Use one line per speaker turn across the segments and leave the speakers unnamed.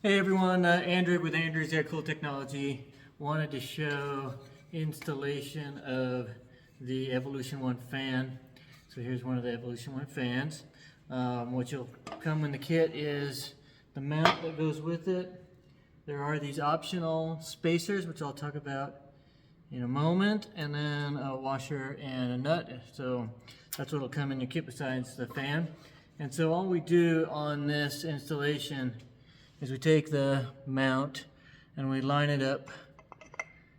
Hey everyone, Andrig with Andrig's Aircooled technology. Wanted to show installation of the Evolution 1 fan. So here's one of the Evolution 1 fans. What you'll come in the kit is the mount that goes with it. There are these optional spacers, which I'll talk about in a moment, and then a washer and a nut. So that's what will come in your kit besides the fan. And so all we do on this installation is we take the mount and we line it up,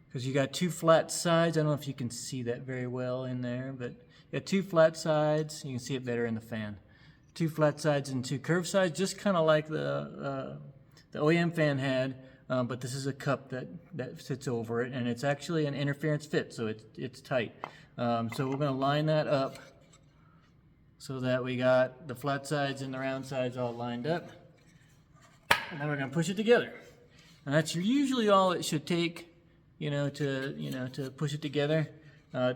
because you got two flat sides. I don't know if you can see that very well in there, but you got two flat sides. You can see it better in the fan. Two flat sides and two curved sides, just kind of like the OEM fan had, but this is a cup that sits over it, and it's actually an interference fit, so it's tight. So we're going to line that up so that we got the flat sides and the round sides all lined up. And then we're going to push it together. And that's usually all it should take, to push it together.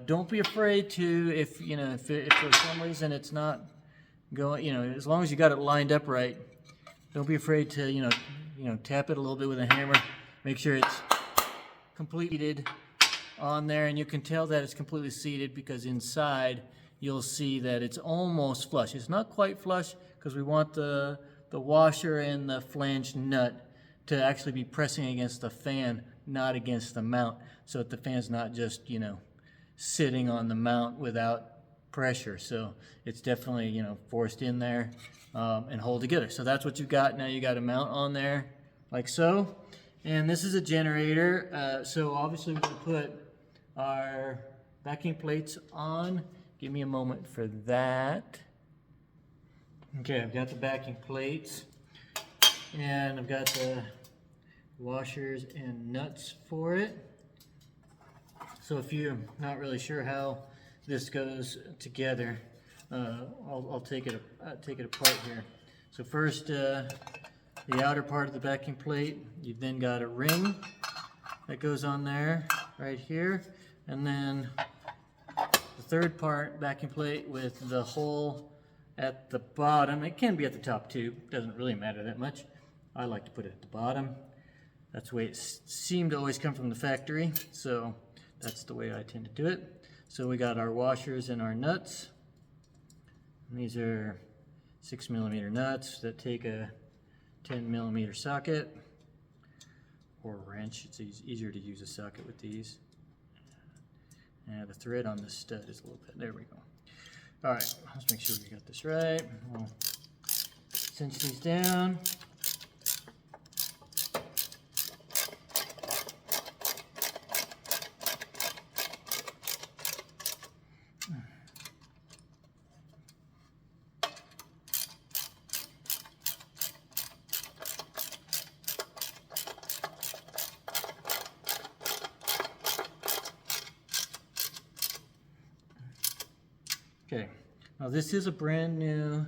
Don't be afraid to, if for some reason it's not going, as long as you got it lined up right, don't be afraid to, tap it a little bit with a hammer. Make sure it's completed on there, and you can tell that it's completely seated because inside you'll see that it's almost flush. It's not quite flush because we want the washer and the flanged nut to actually be pressing against the fan, not against the mount, so that the fan's not just, sitting on the mount without pressure. So it's definitely, forced in there and hold together. So that's what you've got. Now you got a mount on there like so. And this is a generator. So obviously we're going to put our backing plates on. Give me a moment for that. Okay, I've got the backing plates, and I've got the washers and nuts for it. So if you're not really sure how this goes together, I'll take it apart here. So first, the outer part of the backing plate, you've then got a ring that goes on there right here, and then the third part, backing plate with the hole at the bottom. It can be at the top too, doesn't really matter that much. I like to put it at the bottom. That's the way it seemed to always come from the factory, so that's the way I tend to do it. So we got our washers and our nuts. And these are 6mm nuts that take a 10mm socket or wrench. It's easier to use a socket with these. And the thread on this stud is a little bit, there we go. All right, let's make sure we got this right. We'll cinch these down. Okay, now this is a brand new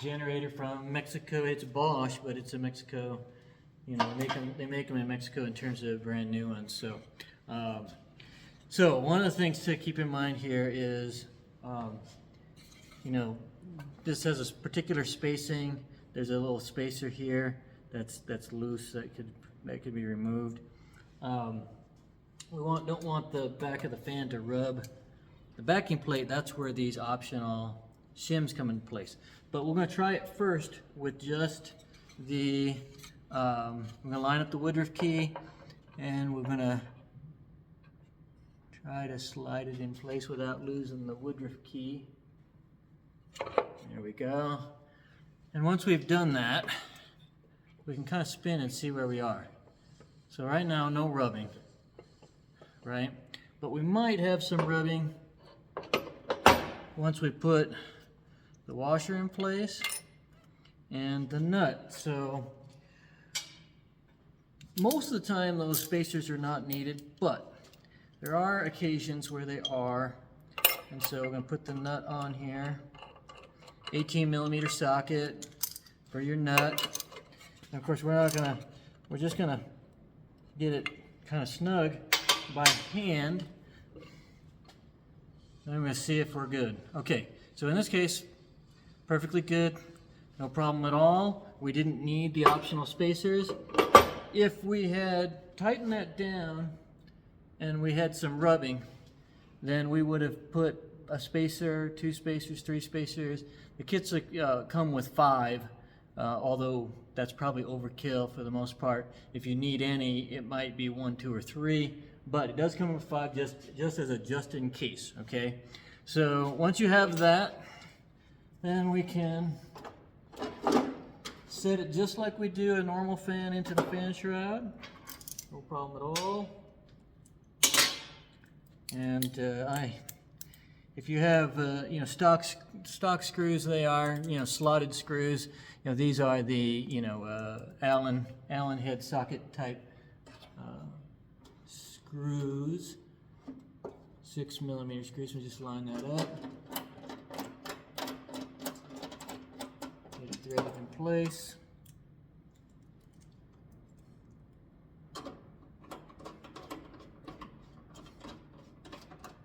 generator from Mexico. It's Bosch, but it's a Mexico, they make them in Mexico in terms of brand new ones. So one of the things to keep in mind here is, this has a particular spacing. There's a little spacer here that's loose that could be removed. We don't want the back of the fan to rub the backing plate. That's where these optional shims come into place. But we're going to try it first with just the, we're going to line up the woodruff key, and we're going to try to slide it in place without losing the woodruff key. There we go. And once we've done that, we can kind of spin and see where we are. So right now, no rubbing, right? But we might have some rubbing once we put the washer in place and the nut. So most of the time those spacers are not needed, but there are occasions where they are. And so we're going to put the nut on here. 18mm socket for your nut. And of course we're just going to get it kind of snug by hand. And I'm going to see if we're good. Okay, so in this case, perfectly good. no problem at all. We didn't need the optional spacers. If we had tightened that down and we had some rubbing, then we would have put a spacer, 2 spacers, 3 spacers. The kits come with 5, although that's probably overkill for the most part. If you need any, it might be 1, 2, or 3, but it does come with 5 just as a just in case, okay? So once you have that, then we can set it just like we do a normal fan into the fan shroud. No problem at all. And if you have you know, stock screws, they are, you know, slotted screws. You know, these are the, you know, Allen head socket type screws. 6mm screws. So just line that up. Get it threaded in place.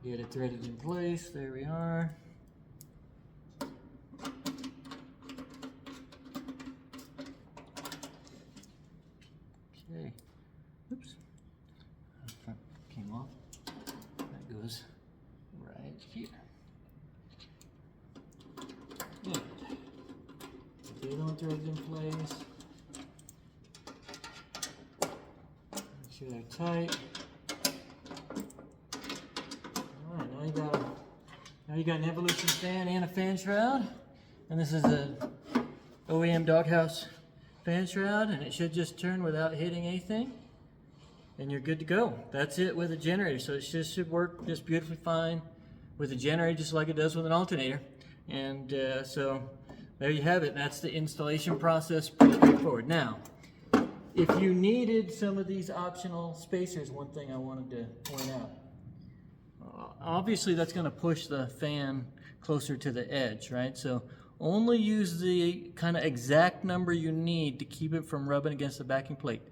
Get it threaded in place. There we are. Okay. Oops. Front came off. That goes right here. Good. Get the other one threaded in place. Make sure they're tight. Now you got an Evolution fan and a fan shroud, and this is a OEM doghouse fan shroud, and it should just turn without hitting anything, and you're good to go. That's it with a generator, so it just should work just beautifully fine with a generator, just like it does with an alternator. And so there you have it. That's the installation process, pretty straightforward. Now, if you needed some of these optional spacers, one thing I wanted to point out. Obviously that's going to push the fan closer to the edge, right? So only use the kind of exact number you need to keep it from rubbing against the backing plate.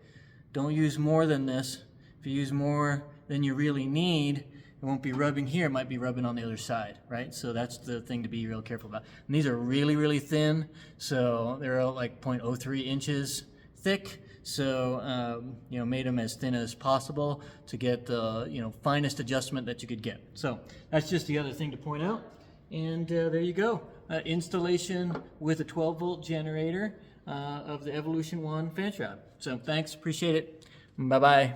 Don't use more than this. If you use more than you really need, it won't be rubbing here, it might be rubbing on the other side, right? So that's the thing to be real careful about. And these are really, really thin, so they're like 0.03 inches thick. So, you know, made them as thin as possible to get the, you know, finest adjustment that you could get. So that's just the other thing to point out. And there you go. Installation with a 12-volt generator of the Evolution 1 fan shroud. So thanks, appreciate it. Bye-bye.